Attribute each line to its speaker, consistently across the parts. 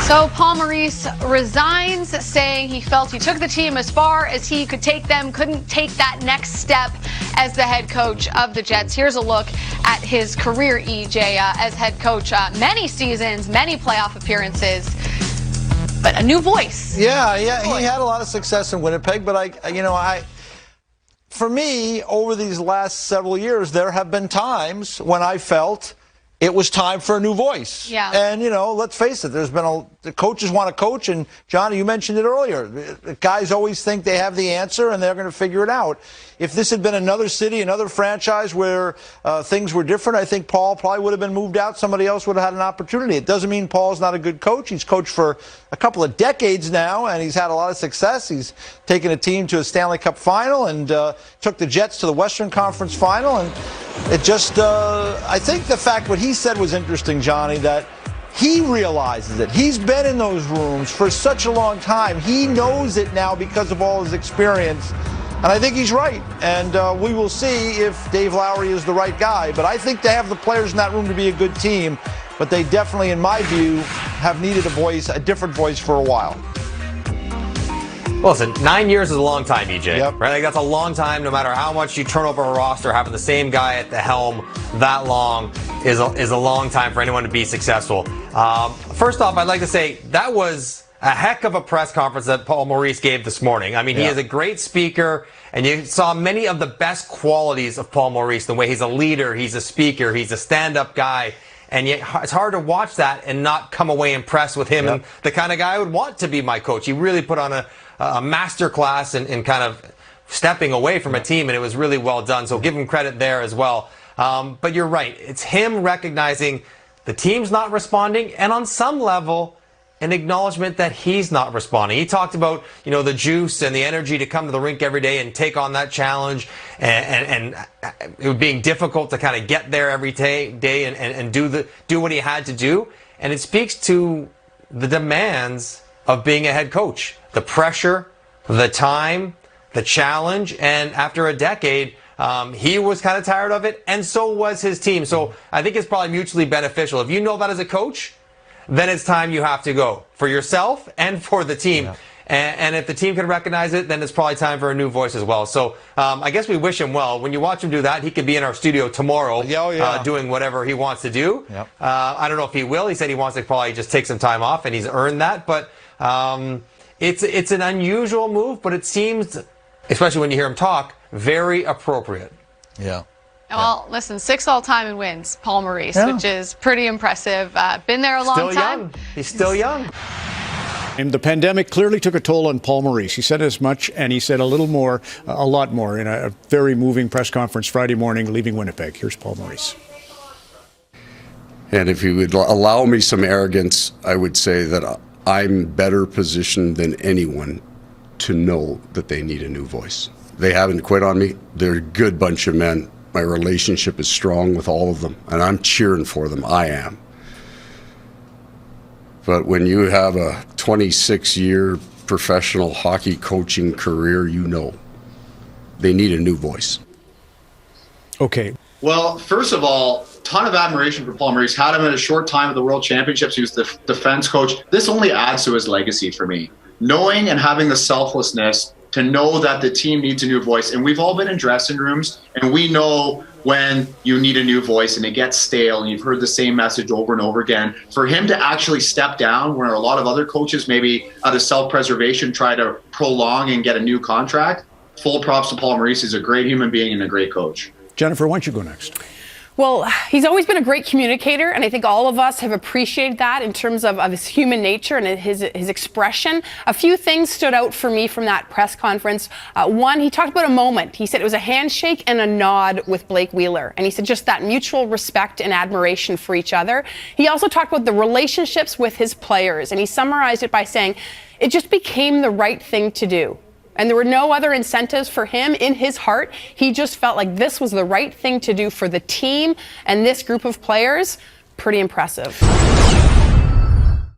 Speaker 1: So Paul Maurice resigns, saying he felt he took the team as far as he could take them, couldn't take that next step as the head coach of the Jets. Here's a look at his career, EJ, as head coach. Many seasons, many playoff appearances, but a new voice.
Speaker 2: Yeah, he had a lot of success in Winnipeg, but for me, over these last several years, there have been times when I felt it was time for a new voice.
Speaker 1: Yeah.
Speaker 2: And, let's face it, the coaches want to coach, and, Johnny, you mentioned it earlier. The guys always think they have the answer, and they're going to figure it out. If this had been another city, another franchise where things were different, I think Paul probably would have been moved out. Somebody else would have had an opportunity. It doesn't mean Paul's not a good coach. He's coached for a couple of decades now, and he's had a lot of success. He's taken a team to a Stanley Cup final and took the Jets to the Western Conference final. And it just, I think the fact what he said was interesting, Johnny, that he realizes it. He's been in those rooms for such a long time. He knows it now because of all his experience. And I think he's right. And we will see if Dave Lowry is the right guy. But I think they have the players in that room to be a good team. But they definitely, in my view, have needed a different voice for a while.
Speaker 3: Listen, 9 years is a long time, EJ.
Speaker 2: Yep.
Speaker 3: Right? Like, that's a long time. No matter how much you turn over a roster, having the same guy at the helm that long is a long time for anyone to be successful. First off, I'd like to say that was a heck of a press conference that Paul Maurice gave this morning. I mean, he is a great speaker, and you saw many of the best qualities of Paul Maurice, the way he's a leader, he's a speaker, he's a stand-up guy. And yet it's hard to watch that and not come away impressed with him and the kind of guy I would want to be my coach. He really put on a master class in kind of stepping away from a team, and it was really well done. So give him credit there as well. But you're right. It's him recognizing the team's not responding, and on some level, an acknowledgement that he's not responding. He talked about, the juice and the energy to come to the rink every day and take on that challenge, and it being difficult to kind of get there every day and do what he had to do. And it speaks to the demands of being a head coach, the pressure, the time, the challenge, and after a decade, he was kind of tired of it, and so was his team. So I think it's probably mutually beneficial. If you know that as a coach, then it's time you have to go for yourself and for the team. Yeah. And if the team can recognize it, then it's probably time for a new voice as well. So I guess we wish him well. When you watch him do that, he could be in our studio tomorrow doing whatever he wants to do. Yep. I don't know if he will. He said he wants to probably just take some time off, and he's earned that. But it's an unusual move, but it seems, especially when you hear him talk, very appropriate.
Speaker 2: Yeah.
Speaker 1: Well, listen, 6 all-time in wins, Paul Maurice, which is pretty impressive. Been there a long time.
Speaker 3: He's still young.
Speaker 4: And the pandemic clearly took a toll on Paul Maurice. He said as much, and he said a lot more in a very moving press conference Friday morning leaving Winnipeg. Here's Paul Maurice.
Speaker 5: And if you would allow me some arrogance, I would say that I'm better positioned than anyone to know that they need a new voice. They haven't quit on me. They're a good bunch of men. My relationship is strong with all of them, and I'm cheering for them. I am. But when you have a 26-year professional hockey coaching career, they need a new voice.
Speaker 4: Okay.
Speaker 6: Well, first of all, ton of admiration for Paul Maurice. Had him in a short time at the World Championships. He was the defense coach. This only adds to his legacy for me. Knowing and having the selflessness to know that the team needs a new voice. And we've all been in dressing rooms, and we know when you need a new voice and it gets stale and you've heard the same message over and over again. For him to actually step down where a lot of other coaches maybe out of self-preservation try to prolong and get a new contract, full props to Paul Maurice. He's a great human being and a great coach.
Speaker 4: Jennifer, why don't you go next?
Speaker 7: Well, he's always been a great communicator, and I think all of us have appreciated that in terms of his human nature and his expression. A few things stood out for me from that press conference. One, he talked about a moment. He said it was a handshake and a nod with Blake Wheeler, and he said just that mutual respect and admiration for each other. He also talked about the relationships with his players, and he summarized it by saying it just became the right thing to do. And there were no other incentives for him in his heart. He just felt like this was the right thing to do for the team and this group of players. Pretty impressive.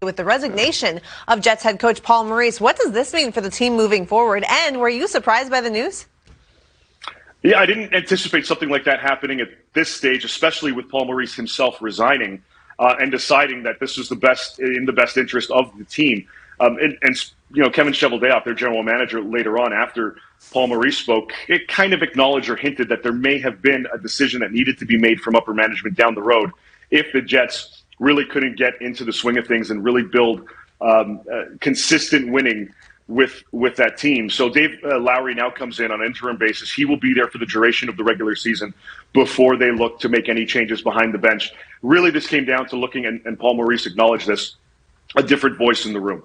Speaker 8: With the resignation of Jets head coach Paul Maurice, what does this mean for the team moving forward? And were you surprised by the news?
Speaker 9: Yeah, I didn't anticipate something like that happening at this stage, especially with Paul Maurice himself resigning. and deciding that this was the best interest of the team. Kevin Cheveldayoff, their general manager, later on after Paul Maurice spoke, it kind of acknowledged or hinted that there may have been a decision that needed to be made from upper management down the road if the Jets really couldn't get into the swing of things and really build consistent winning with that team. So Dave Lowry now comes in on an interim basis. He will be there for the duration of the regular season before they look to make any changes behind the bench. Really, this came down to looking, and Paul Maurice acknowledged this, a different voice in the room,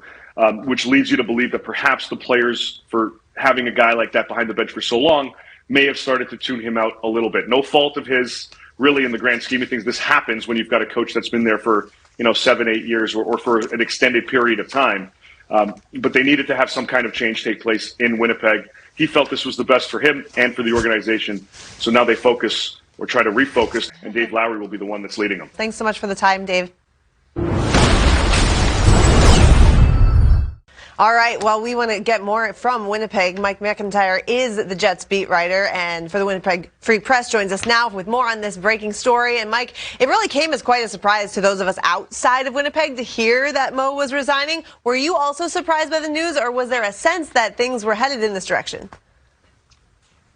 Speaker 9: which leads you to believe that perhaps the players, for having a guy like that behind the bench for so long, may have started to tune him out a little bit. No fault of his, really, in the grand scheme of things. This happens when you've got a coach that's been there for 7-8 years or for an extended period of time. But they needed to have some kind of change take place in Winnipeg. He felt this was the best for him and for the organization. So now they focus or try to refocus, and Dave Lowry will be the one that's leading them.
Speaker 8: Thanks so much for the time, Dave. All right, well, we want to get more from Winnipeg. Mike McIntyre is the Jets beat writer, and for the Winnipeg Free Press joins us now with more on this breaking story. And Mike, it really came as quite a surprise to those of us outside of Winnipeg to hear that Mo was resigning. Were you also surprised by the news, or was there a sense that things were headed in this direction?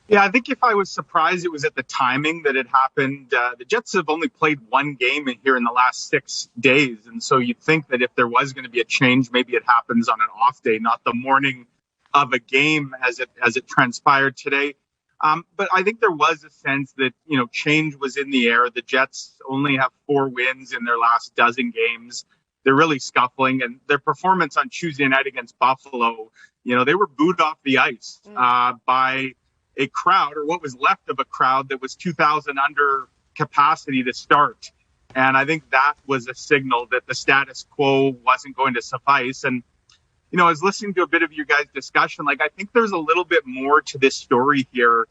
Speaker 10: Yeah, I think if I was surprised, it was at the timing that it happened. The Jets have only played one game here in the last 6 days. And so you'd think that if there was going to be a change, maybe it happens on an off day, not the morning of a game as it transpired today. But I think there was a sense that, change was in the air. The Jets only have 4 wins in their last dozen games. They're really scuffling, and their performance on Tuesday night against Buffalo, they were booed off the ice by a crowd, or what was left of a crowd, that was 2,000 under capacity to start. And I think that was a signal that the status quo wasn't going to suffice. And, I was listening to a bit of your guys' discussion. I think there's a little bit more to this story here.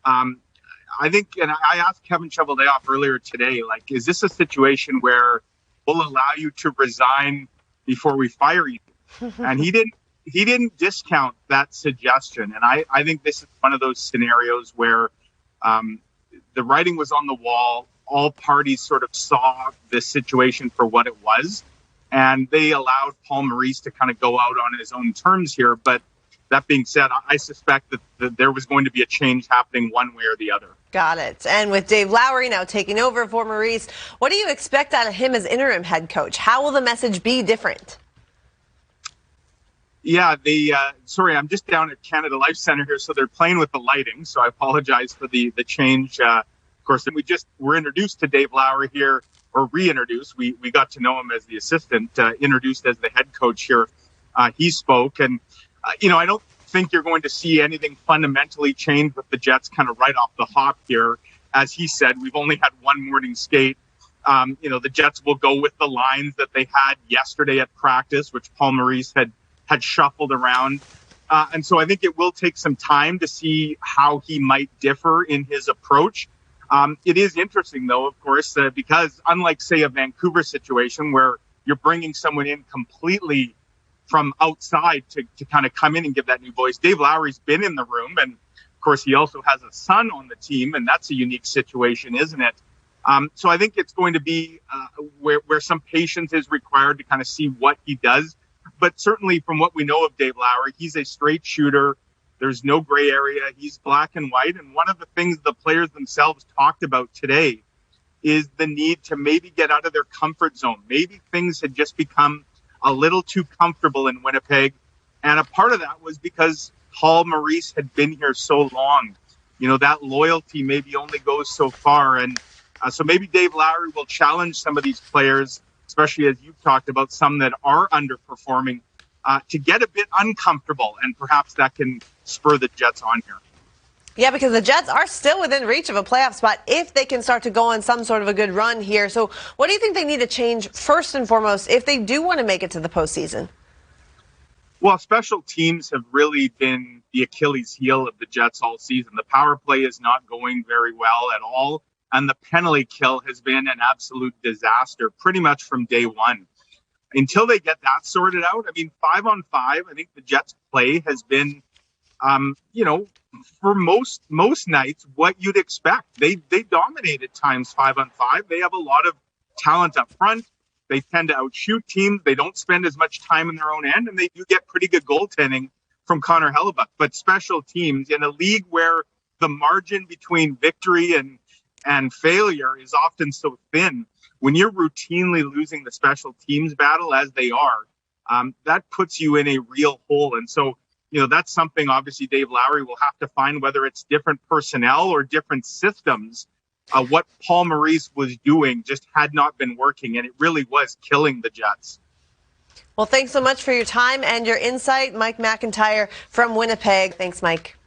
Speaker 10: I think, and I asked Kevin Cheveldayoff earlier today, is this a situation where we'll allow you to resign before we fire you? And he didn't discount that suggestion. And I think this is one of those scenarios where the writing was on the wall. All parties sort of saw this situation for what it was. And they allowed Paul Maurice to kind of go out on his own terms here. But that being said, I suspect that there was going to be a change happening one way or the other.
Speaker 8: Got it. And with Dave Lowry now taking over for Maurice, what do you expect out of him as interim head coach? How will the message be different?
Speaker 10: Yeah, sorry, I'm just down at Canada Life Center here, so they're playing with the lighting, so I apologize for the change. Of course, we just were introduced to Dave Lowry here, or reintroduced. We got to know him as the assistant, introduced as the head coach here. He spoke, and, I don't think you're going to see anything fundamentally change with the Jets kind of right off the hop here. As he said, we've only had one morning skate. The Jets will go with the lines that they had yesterday at practice, which Paul Maurice had shuffled around. And so I think it will take some time to see how he might differ in his approach. It is interesting, though, of course, because unlike, say, a Vancouver situation where you're bringing someone in completely from outside to kind of come in and give that new voice, Dave Lowry's been in the room. And, of course, he also has a son on the team, and that's a unique situation, isn't it? So I think it's going to be where some patience is required to kind of see what he does. But certainly from what we know of Dave Lowry, he's a straight shooter. There's no gray area. He's black and white. And one of the things the players themselves talked about today is the need to maybe get out of their comfort zone. Maybe things had just become a little too comfortable in Winnipeg. And a part of that was because Paul Maurice had been here so long. That loyalty maybe only goes so far. And so maybe Dave Lowry will challenge some of these players, especially as you've talked about, some that are underperforming, to get a bit uncomfortable, and perhaps that can spur the Jets on here.
Speaker 8: Yeah, because the Jets are still within reach of a playoff spot if they can start to go on some sort of a good run here. So what do you think they need to change first and foremost if they do want to make it to the postseason?
Speaker 10: Well, special teams have really been the Achilles heel of the Jets all season. The power play is not going very well at all. And the penalty kill has been an absolute disaster pretty much from day one. Until they get that sorted out, 5-on-5, I think the Jets' play has been, for most nights, what you'd expect. They dominate at times 5-on-5. They have a lot of talent up front. They tend to outshoot teams. They don't spend as much time in their own end, and they do get pretty good goaltending from Connor Hellebuck. But special teams in a league where the margin between victory and failure is often so thin, when you're routinely losing the special teams battle as they are, that puts you in a real hole. And so, that's something obviously Dave Lowry will have to find, whether it's different personnel or different systems. What Paul Maurice was doing just had not been working, and it really was killing the Jets.
Speaker 8: Well, thanks so much for your time and your insight. Mike McIntyre from Winnipeg. Thanks, Mike.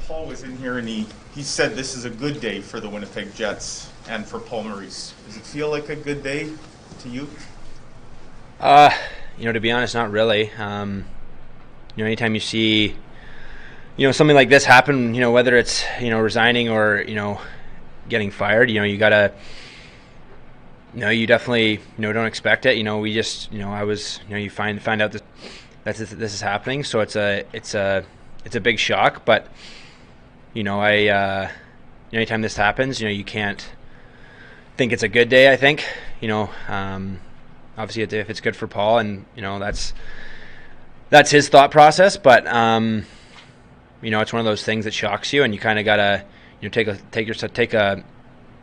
Speaker 11: Paul was in here and he said this is a good day for the Winnipeg Jets and for Paul Maurice. Does it feel like a good day to you?
Speaker 12: To be honest, not really. Anytime you see, something like this happen, whether it's, resigning or, getting fired, you gotta, you definitely, don't expect it. We just, I was, you find out that this is happening. So it's a big shock, but, anytime this happens, you can't think it's a good day, I think, obviously if it's good for Paul and, that's his thought process, but, it's one of those things that shocks you and you kind of gotta, take a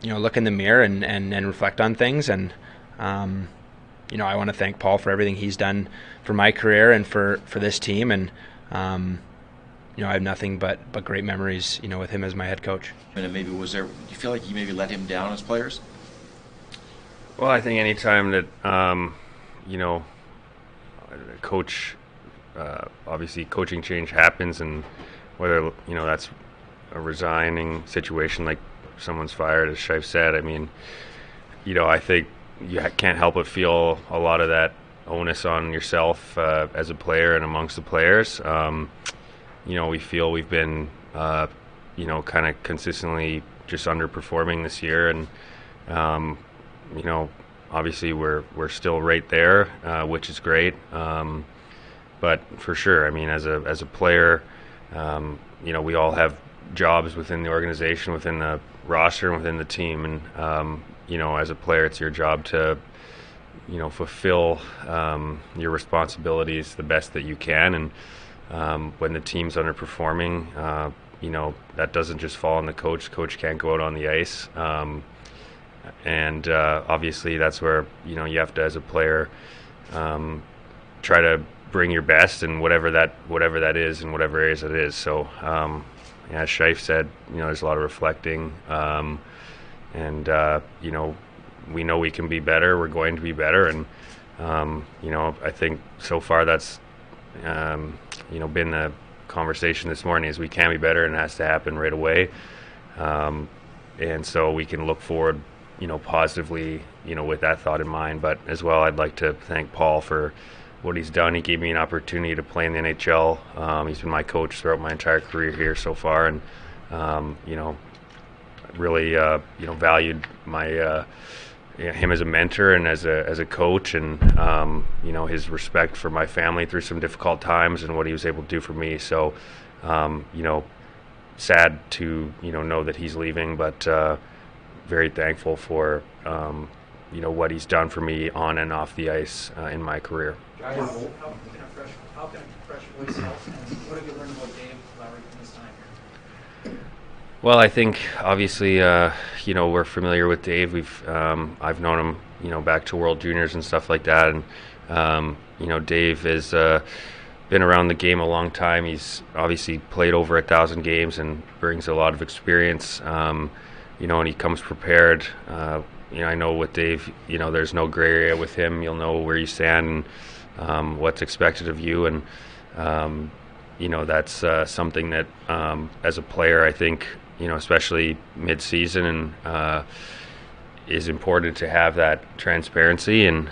Speaker 12: look in the mirror and reflect on things. And, I want to thank Paul for everything he's done for my career and for this team. And, I have nothing but great memories, with him as my head coach.
Speaker 13: And maybe do you feel like you maybe let him down as players?
Speaker 14: Well, I think anytime that, coach, obviously coaching change happens, and whether, that's a resigning situation, like someone's fired, as Shife said, I mean, I think you can't help but feel a lot of that onus on yourself as a player and amongst the players. We feel we've been, kind of consistently just underperforming this year, and obviously we're still right there, which is great. But for sure, I mean, as a player, we all have jobs within the organization, within the roster, and within the team, and as a player, it's your job to fulfill your responsibilities the best that you can. And when the team's underperforming, that doesn't just fall on the coach. The coach can't go out on the ice. And obviously that's where, you have to, as a player, try to bring your best and whatever that is in whatever areas it is. So, as Shife said, there's a lot of reflecting. And we know we can be better. We're going to be better. And, I think so far that's, been the conversation this morning, is we can be better and it has to happen right away. And so we can look forward, positively, with that thought in mind. But as well, I'd like to thank Paul for what he's done. He gave me an opportunity to play in the NHL. He's been my coach throughout my entire career here so far, and really valued my him as a mentor and as a coach, and his respect for my family through some difficult times and what he was able to do for me. So sad to know that he's leaving, but very thankful for what he's done for me on and off the ice in my career.
Speaker 15: How can a fresh voice help, and what have you learned about Dave Lowry from this time here?
Speaker 14: Well, I think obviously we're familiar with Dave. I've known him back to World Juniors and stuff like that, and Dave has been around the game a long time. He's obviously played over 1,000 games and brings a lot of experience. And he comes prepared. I know with Dave, there's no gray area with him. You'll know where you stand and what's expected of you, and that's something that as a player, I think, especially mid-season, and is important to have that transparency. And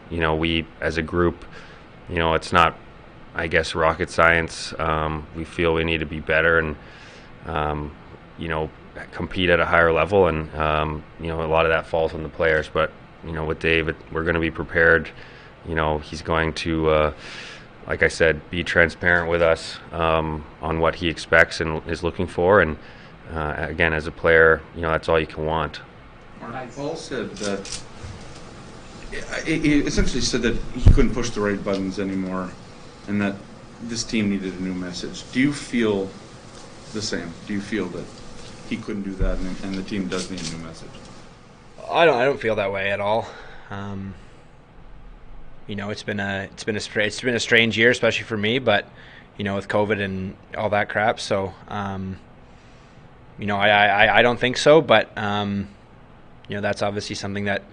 Speaker 14: we as a group, it's not, I guess, rocket science. We feel we need to be better and compete at a higher level, and a lot of that falls on the players. But with Dave, we're going to be prepared. He's going to like I said, be transparent with us on what he expects and is looking for. And again, as a player, that's all you can want.
Speaker 13: Paul said that
Speaker 16: he essentially said that he couldn't push the right buttons anymore, and that this team needed a new message. Do you feel the same? Do you feel that he couldn't do that, and the team does need a new message?
Speaker 12: I don't feel that way at all. It's been a strange year, especially for me, but with COVID and all that crap. So I don't think so, but that's obviously something that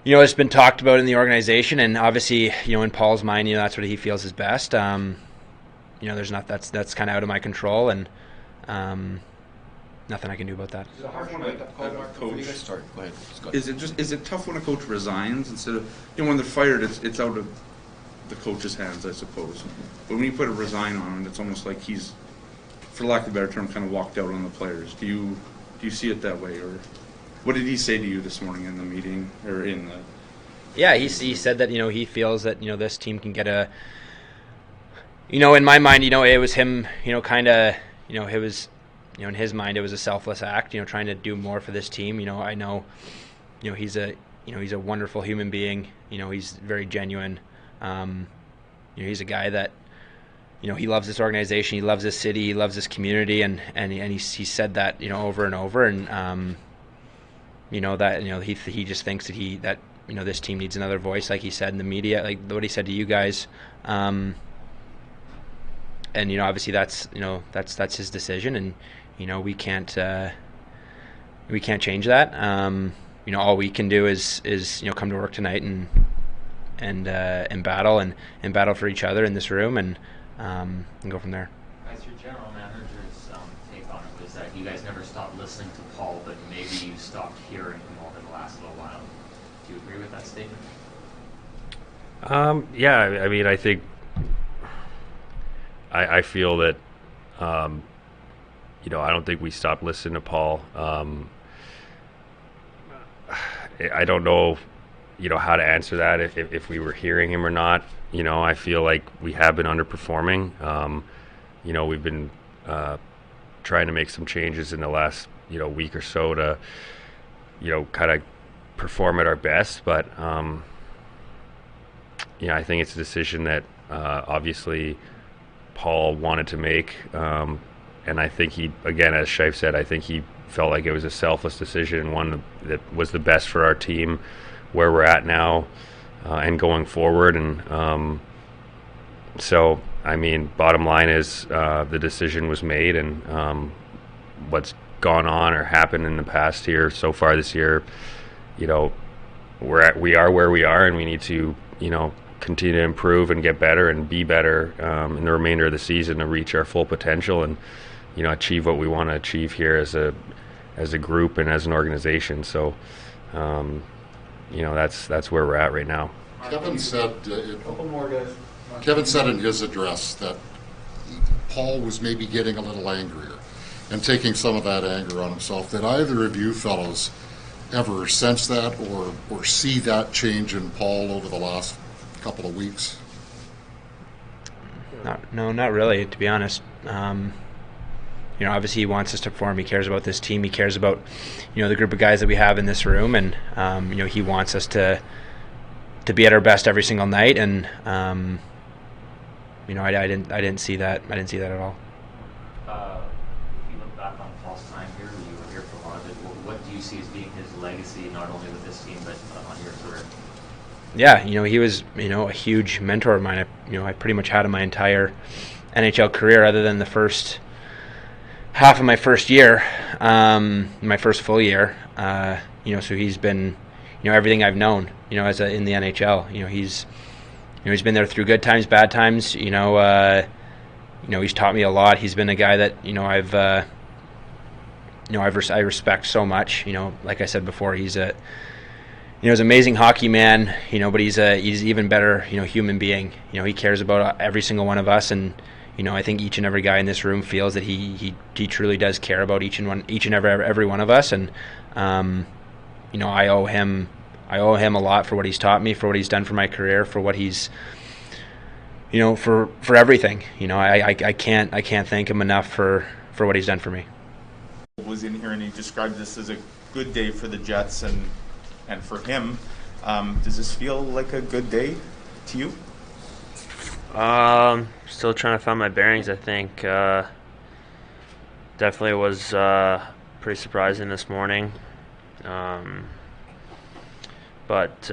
Speaker 12: it's been talked about in the organization, and obviously in Paul's mind, that's what he feels is best. There's that's kind of out of my control, and nothing I can do about that.
Speaker 16: Is it hard when a coach?
Speaker 13: Go ahead.
Speaker 16: Is it tough when a coach resigns instead of when they're fired? It's out of the coach's hands, I suppose. But when you put a resign on him, it's almost like he's, for lack of a better term, kind of walked out on the players. Do you see it that way, or what did he say to you this morning in the meeting or in the?
Speaker 12: Yeah, he said that he feels that this team can get a. In my mind, it was him. Kind of. It was. In his mind, it was a selfless act. Trying to do more for this team. I know. He's a. He's a wonderful human being. He's very genuine. He's a guy that. He loves this organization. He loves this city. He loves this community, and he said that over and over, and that he just thinks that this team needs another voice, like he said in the media, like what he said to you guys. And obviously that's his decision, and we can't change that. All we can do is come to work tonight and battle for each other in this room, and go from there.
Speaker 17: As your general manager's take on it was that you guys never stopped listening to Paul, but maybe you stopped hearing him over the last little while. Do you agree with that statement?
Speaker 14: Yeah, I mean, I think I feel that I don't think we stopped listening to Paul. I don't know how to answer that if we were hearing him or not. I feel like we have been underperforming. We've been trying to make some changes in the last week or so to kind of perform at our best, but I think it's a decision that obviously Paul wanted to make, and I think he, again, as Scheif said, I think he felt like it was a selfless decision and one that was the best for our team where we're at now and going forward. And so, I mean, bottom line is the decision was made, and what's gone on or happened in the past here so far this year, we are where we are, and we need to continue to improve and get better and be better in the remainder of the season to reach our full potential and achieve what we want to achieve here as a group and as an organization. So that's where we're at right now.
Speaker 18: Kevin said in his address that Paul was maybe getting a little angrier and taking some of that anger on himself. Did either of you fellows ever sense that or see that change in Paul over the last couple of weeks?
Speaker 12: Not really, to be honest. Obviously he wants us to perform. He cares about this team. He cares about, the group of guys that we have in this room, and he wants us to be at our best every single night. And I didn't see that. I didn't see that at all.
Speaker 17: If you look back on Paul's time here, you were here for a lot of it. What do you see as being his legacy, not only with this team but on your career?
Speaker 12: Yeah, he was a huge mentor of mine. I pretty much had him my entire NHL career, other than the first half of my first year, my first full year. So he's been, everything I've known, in the NHL. He's been there through good times, bad times. He's taught me a lot. He's been a guy that I respect so much. Like I said before, he's an amazing hockey man. But he's even better, human being. He cares about every single one of us, and I think each and every guy in this room feels that he truly does care about each and every one of us, and I owe him a lot for what he's taught me, for what he's done for my career, for what he's for everything. I can't thank him enough for what he's done for me.
Speaker 11: Was in here and he described this as a good day for the Jets and for him. Does this feel like a good day to you?
Speaker 19: Still trying to find my bearings, I think. Definitely was pretty surprising this morning. But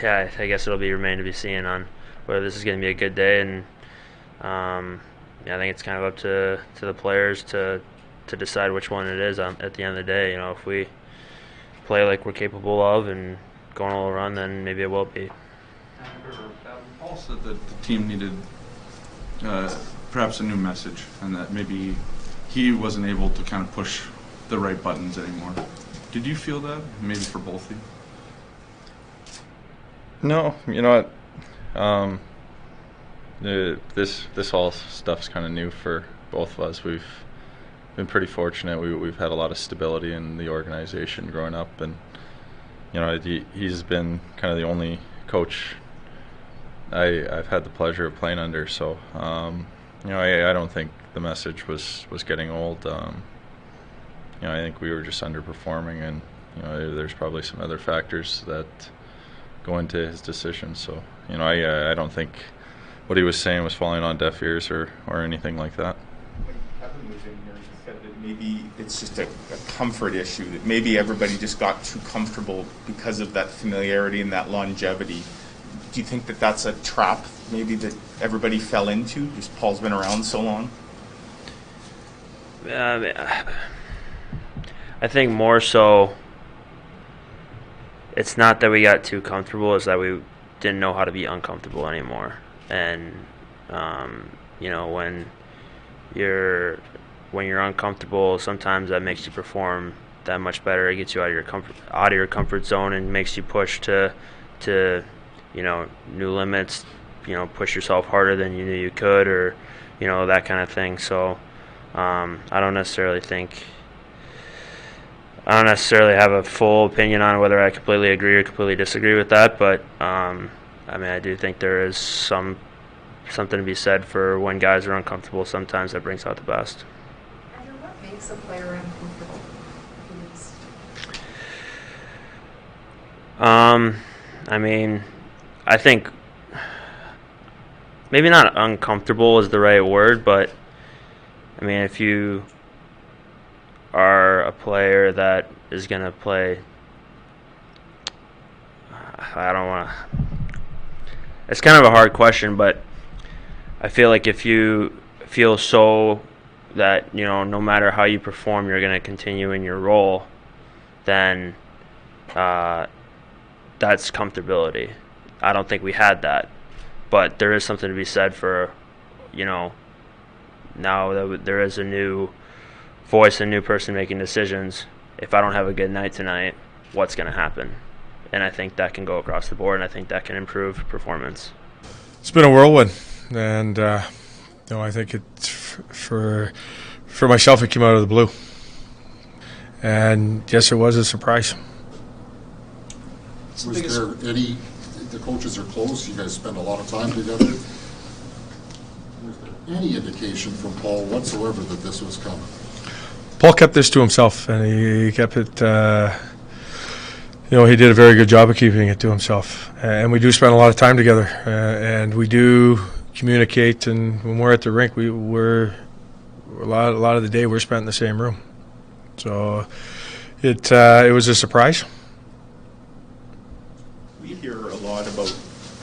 Speaker 19: yeah, I guess it'll remain to be seen on whether this is going to be a good day. And yeah, I think it's kind of up to the players to decide which one it is at the end of the day. You know, if we play like we're capable of and go on a little run, then maybe it will be.
Speaker 16: Paul said that the team needed perhaps a new message, and that maybe he wasn't able to kind of push the right buttons anymore. Did you feel that, maybe for both of you?
Speaker 20: No, you know what? This whole stuff's kind of new for both of us. We've been pretty fortunate. We've had a lot of stability in the organization growing up, and you know, he's been kind of the only coach I've had the pleasure of playing under. So you know, I don't think the message was getting old. You know, I think we were just underperforming, and you know, there's probably some other factors that go into his decision. So you know, I don't think what he was saying was falling on deaf ears or anything like that.
Speaker 11: When Kevin was in here, he said that maybe it's just a comfort issue, that maybe everybody just got too comfortable because of that familiarity and that longevity. Do you think that that's a trap maybe that everybody fell into, just Paul's been around so long?
Speaker 19: I think more so it's not that we got too comfortable, it's that we didn't know how to be uncomfortable anymore. And you know, when you're uncomfortable, sometimes that makes you perform that much better. It gets you out of your comfort zone and makes you push to you know, new limits, you know, push yourself harder than you knew you could, or you know, that kind of thing. So I don't necessarily have a full opinion on whether I completely agree or completely disagree with that, but I mean, I do think there is something to be said for when guys are uncomfortable. Sometimes that brings out the best.
Speaker 21: Andrew, what makes a player uncomfortable?
Speaker 19: I mean, I think maybe not uncomfortable is the right word, but I mean, if you are a player that is going to play, it's kind of a hard question, but I feel like if you feel so that, you know, no matter how you perform, you're going to continue in your role, then that's comfortability. I don't think we had that, but there is something to be said for, you know, now that there is a new voice, a new person making decisions. If I don't have a good night tonight, what's going to happen? And I think that can go across the board, and I think that can improve performance.
Speaker 22: It's been a whirlwind, and you know, I think it's for myself, it came out of the blue, and yes, it was a surprise.
Speaker 18: Was there any? The coaches are close. You guys spend a lot of time together. Was there any indication from Paul whatsoever that this was coming?
Speaker 22: Paul kept this to himself, and he kept it. You know, he did a very good job of keeping it to himself. And we do spend a lot of time together, and we do communicate. And when we're at the rink, we're a lot of the day we're spent in the same room. So it was a surprise.
Speaker 11: We hear a lot about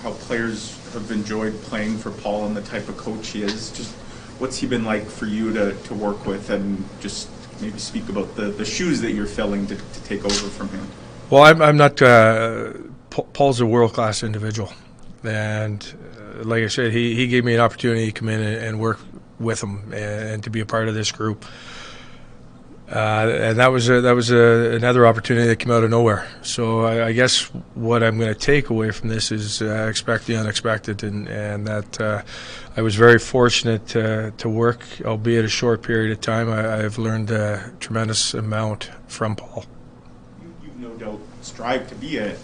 Speaker 11: how players have enjoyed playing for Paul and the type of coach he is. Just what's he been like for you to work with, and just maybe speak about the shoes that you're filling to take over from him?
Speaker 22: Well, I'm not. Paul's a world-class individual, and like I said, he gave me an opportunity to come in and work with him and to be a part of this group. And that was another opportunity that came out of nowhere. So I guess what I'm going to take away from this is expect the unexpected, and that I was very fortunate to work, albeit a short period of time. I've learned a tremendous amount from Paul.
Speaker 11: You've no doubt strived to be a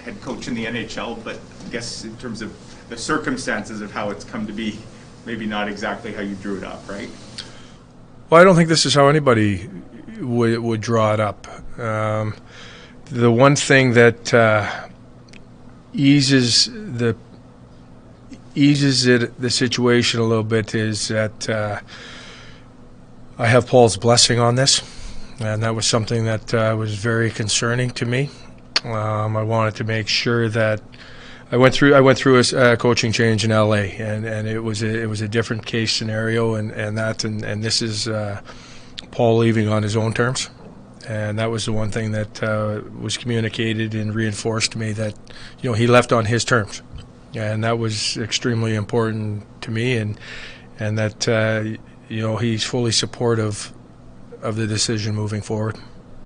Speaker 11: head coach in the NHL, but I guess in terms of the circumstances of how it's come to be, maybe not exactly how you drew it up, right?
Speaker 22: Well, I don't think this is how anybody would draw it up. the one thing that eases the situation a little bit is that I have Paul's blessing on this, and that was something that was very concerning to me. I wanted to make sure that I went through a coaching change in LA, and it was a different case scenario, and this is Paul leaving on his own terms. And that was the one thing that was communicated and reinforced to me, that he left on his terms, and that was extremely important to me, and that he's fully supportive of the decision moving forward.